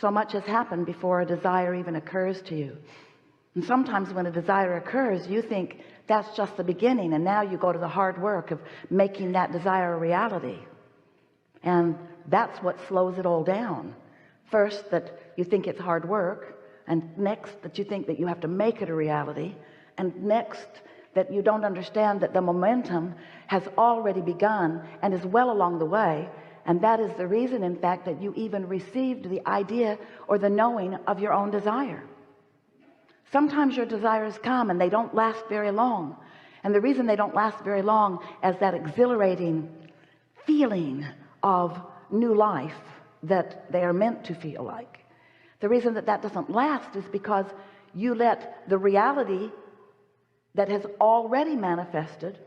So much has happened before a desire even occurs to you. And sometimes when a desire occurs, you think that's just the beginning, and now you go to the hard work of making that desire a reality. And that's what slows it all down. First, that you think it's hard work, and next that you think that you have to make it a reality, and next that you don't understand that the momentum has already begun and is well along the way. And that is the reason, in fact, that you even received the idea or the knowing of your own desire. Sometimes your desires come and they don't last very long, and the reason they don't last very long is that exhilarating feeling of new life that they are meant to feel like. The reason that that doesn't last is because you let the reality that has already manifested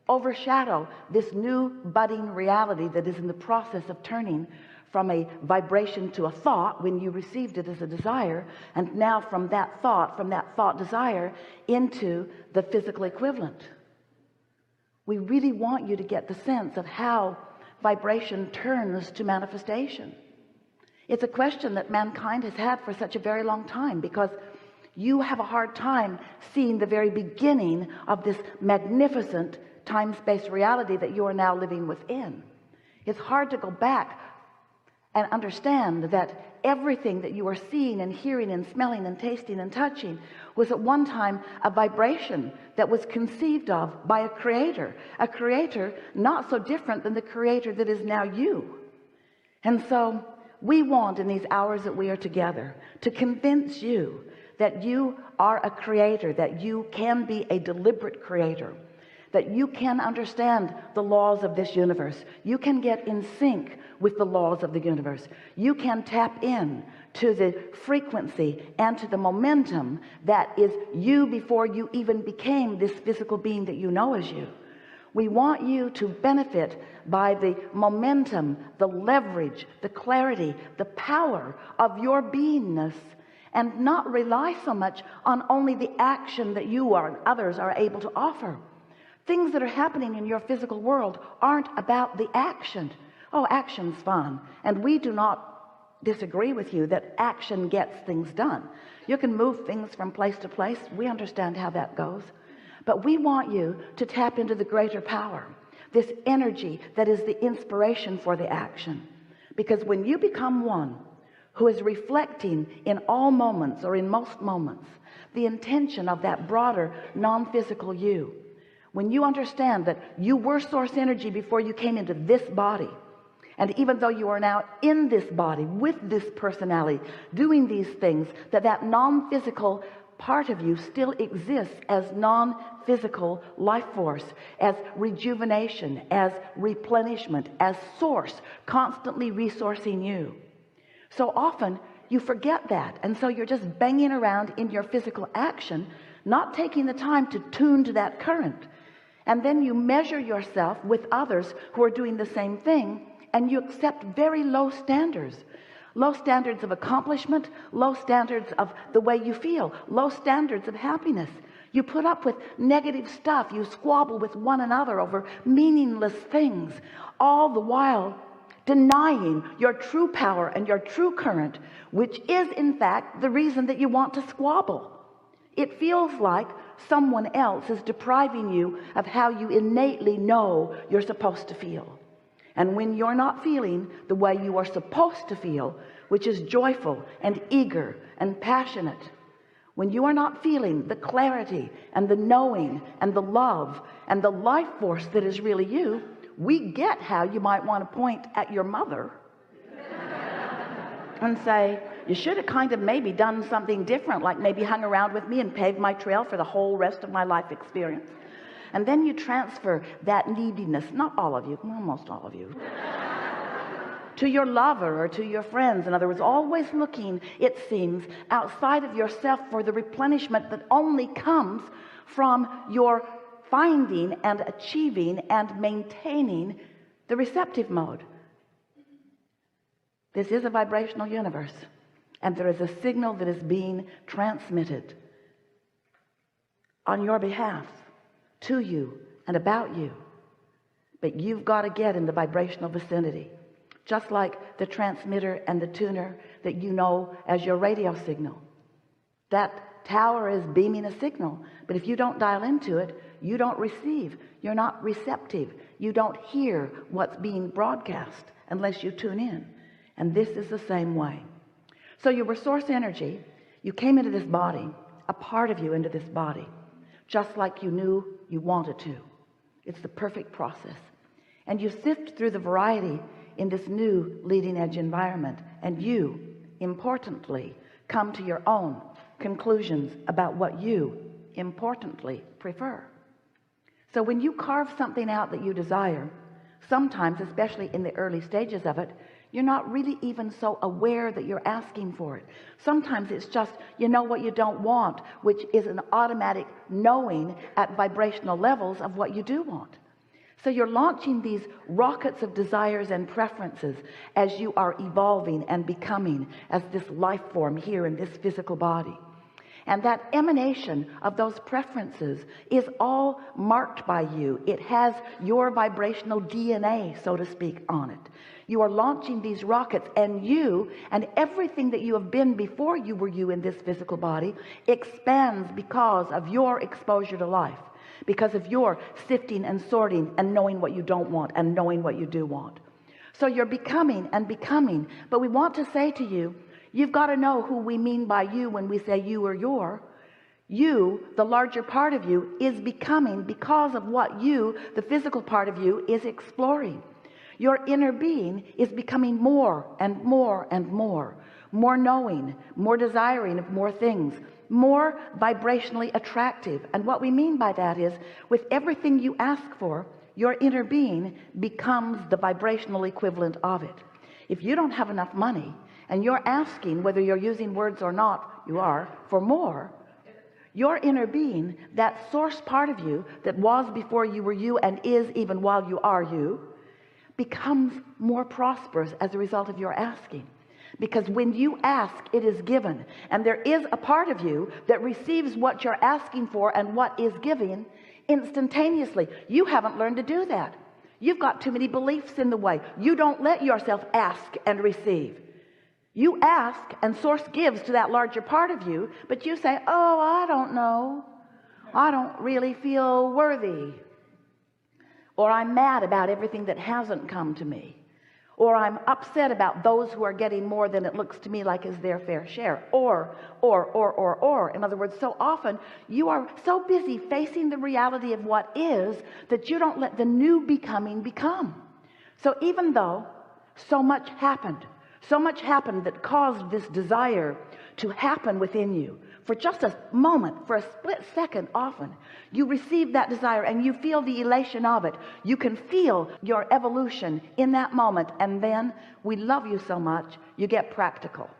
overshadow this new budding reality that is in the process of turning from a vibration to a thought when you received it as a desire, and now from that thought desire into the physical equivalent. We really want you to get the sense of how vibration turns to manifestation. It's a question that mankind has had for such a very long time, because you have a hard time seeing the very beginning of this magnificent time-space reality that you are now living within. It's hard to go back and understand that everything that you are seeing and hearing and smelling and tasting and touching was at one time a vibration that was conceived of by a creator not so different than the creator that is now you. And so we want, in these hours that we are together, to convince you that you are a creator, that you can be a deliberate creator, that you can understand the laws of this universe. You can get in sync with the laws of the universe. You can tap in to the frequency and to the momentum that is you before you even became this physical being that you know as you. We want you to benefit by the momentum, the leverage, the clarity, the power of your beingness, and not rely so much on only the action that you or others are able to offer. Things that are happening in your physical world aren't about the action. Oh, action's fun, and we do not disagree with you that action gets things done. You can move things from place to place. We understand how that goes. But we want you to tap into the greater power, this energy that is the inspiration for the action. Because when you become one who is reflecting in all moments, or in most moments, the intention of that broader non-physical you, when you understand that you were source energy before you came into this body, and even though you are now in this body with this personality doing these things, that non-physical part of you still exists as non-physical life force, as rejuvenation, as replenishment, as source, constantly resourcing you. So often you forget that, and so you're just banging around in your physical action, not taking the time to tune to that current. And then you measure yourself with others who are doing the same thing, and you accept very low standards of accomplishment, low standards of the way you feel, low standards of happiness. You put up with negative stuff. You squabble with one another over meaningless things, all the while denying your true power and your true current, which is in fact the reason that you want to squabble. It feels like someone else is depriving you of how you innately know you're supposed to feel. And when you're not feeling the way you are supposed to feel, which is joyful and eager and passionate, when you are not feeling the clarity and the knowing and the love and the life force that is really you, we get how you might want to point at your mother and say, you should have kind of maybe done something different, like maybe hung around with me and paved my trail for the whole rest of my life experience. And then you transfer that neediness, not all of you, almost all of you, to your lover or to your friends. In other words, always looking, it seems, outside of yourself for the replenishment that only comes from your finding and achieving and maintaining the receptive mode. This is a vibrational universe, and there is a signal that is being transmitted on your behalf, to you and about you. But you've got to get in the vibrational vicinity. Just like the transmitter and the tuner, that you know as your radio signal. That tower is beaming a signal, but if you don't dial into it, you don't receive. You're not receptive. You don't hear what's being broadcast unless you tune in. And this is the same way. So you were source energy. You came into this body, a part of you into this body, just like you knew you wanted to. It's the perfect process. And you sift through the variety in this new leading edge environment, and you, importantly, come to your own conclusions about what you, importantly, prefer. So when you carve something out that you desire, sometimes, especially in the early stages of it, you're not really even so aware that you're asking for it. Sometimes it's just, you know what you don't want, which is an automatic knowing at vibrational levels of what you do want. So you're launching these rockets of desires and preferences as you are evolving and becoming as this life form here in this physical body. And that emanation of those preferences is all marked by you. It has your vibrational DNA, so to speak, on it. You are launching these rockets, and you and everything that you have been before you were you in this physical body expands because of your exposure to life, because of your sifting and sorting and knowing what you don't want and knowing what you do want. So you're becoming and becoming. But we want to say to you, you've got to know who we mean by you when we say you or your. You, the larger part of you, is becoming because of what you, the physical part of you, is exploring. Your inner being is becoming more and more and more knowing, more desiring of more things, more vibrationally attractive. And what we mean by that is, with everything you ask for, your inner being becomes the vibrational equivalent of it. If you don't have enough money and you're asking, whether you're using words or not, you are, for more, your inner being, that source part of you that was before you were you and is even while you are you, becomes more prosperous as a result of your asking. Because when you ask, it is given, and there is a part of you that receives what you're asking for and what is given instantaneously. You haven't learned to do that. You've got too many beliefs in the way. You don't let yourself ask and receive. You ask and source gives to that larger part of you, but you say, oh, I don't know, I don't really feel worthy, or I'm mad about everything that hasn't come to me, or I'm upset about those who are getting more than it looks to me like is their fair share, or. In other words, so often you are so busy facing the reality of what is that you don't let the new becoming become. So even though so much happened that caused this desire to happen within you, for just a moment, for a split second, often you receive that desire and you feel the elation of it. You can feel your evolution in that moment, and then we love you so much you get practical.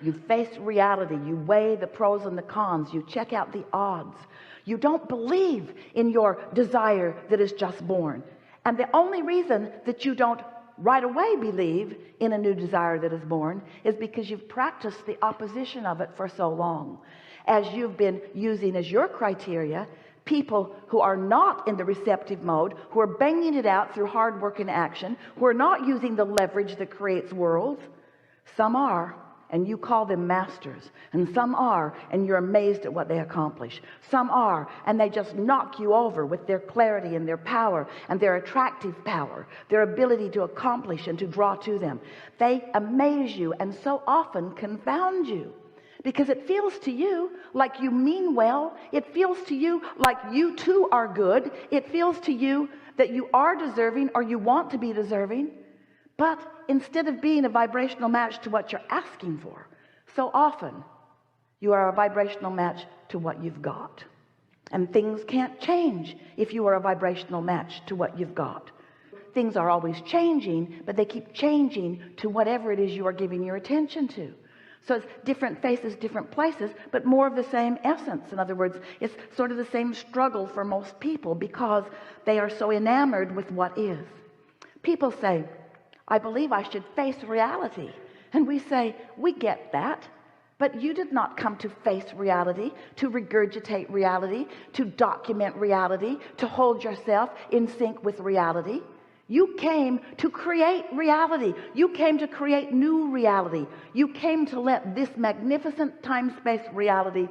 You face reality. You weigh the pros and the cons. You check out the odds. You don't believe in your desire that is just born, and the only reason that you don't right away believe in a new desire that is born is because you've practiced the opposition of it for so long, as you've been using as your criteria people who are not in the receptive mode, who are banging it out through hard work and action, who are not using the leverage that creates worlds. Some are, and you call them masters, and some are, and you're amazed at what they accomplish. Some are, and they just knock you over with their clarity and their power and their attractive power, their ability to accomplish and to draw to them. They amaze you and so often confound you, because it feels to you like you mean well. It feels to you like you too are good. It feels to you that you are deserving, or you want to be deserving. But instead of being a vibrational match to what you're asking for, so often you are a vibrational match to what you've got. And things can't change if you are a vibrational match to what you've got. Things are always changing, but they keep changing to whatever it is you are giving your attention to. So it's different faces, different places, but more of the same essence. In other words, it's sort of the same struggle for most people, because they are so enamored with what is. People say, I believe I should face reality. And we say, we get that, but you did not come to face reality, to regurgitate reality, to document reality, to hold yourself in sync with reality. You came to create reality. You came to create new reality. You came to let this magnificent time-space reality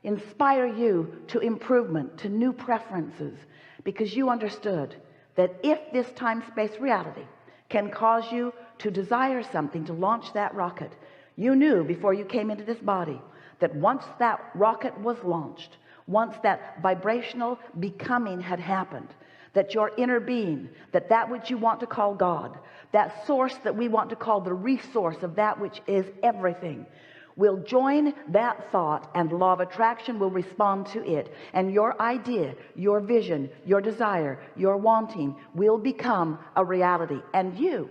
inspire you to improvement, to new preferences, because you understood that if this time-space reality can cause you to desire something, to launch that rocket, you knew before you came into this body that once that rocket was launched, once that vibrational becoming had happened, that your inner being, that which you want to call God, that source that we want to call the resource of that which is everything, will join that thought, and the law of attraction will respond to it, and your idea, your vision, your desire, your wanting will become a reality, and you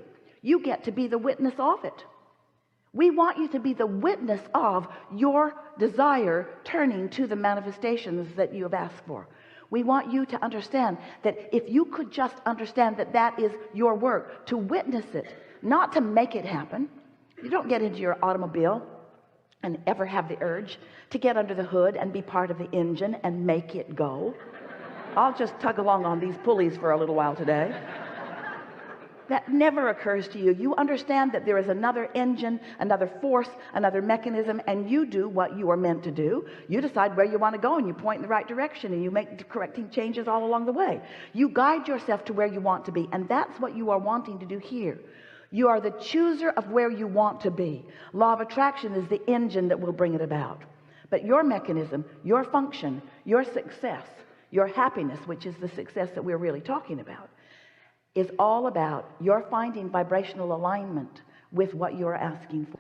get to be the witness of it. We want you to be the witness of your desire turning to the manifestations that you have asked for. We want you to understand that if you could just understand that that is your work, to witness it, not to make it happen. You don't get into your automobile and ever have the urge to get under the hood and be part of the engine and make it go. I'll just tug along on these pulleys for a little while today. That never occurs to you. You understand that there is another engine, another force, another mechanism, and you do what you are meant to do. You decide where you want to go, and you point in the right direction, and you make the correcting changes all along the way. You guide yourself to where you want to be, and that's what you are wanting to do here. You are the chooser of where you want to be. Law of attraction is the engine that will bring it about. But your mechanism, your function, your success, your happiness, which is the success that we're really talking about, is all about your finding vibrational alignment with what you're asking for.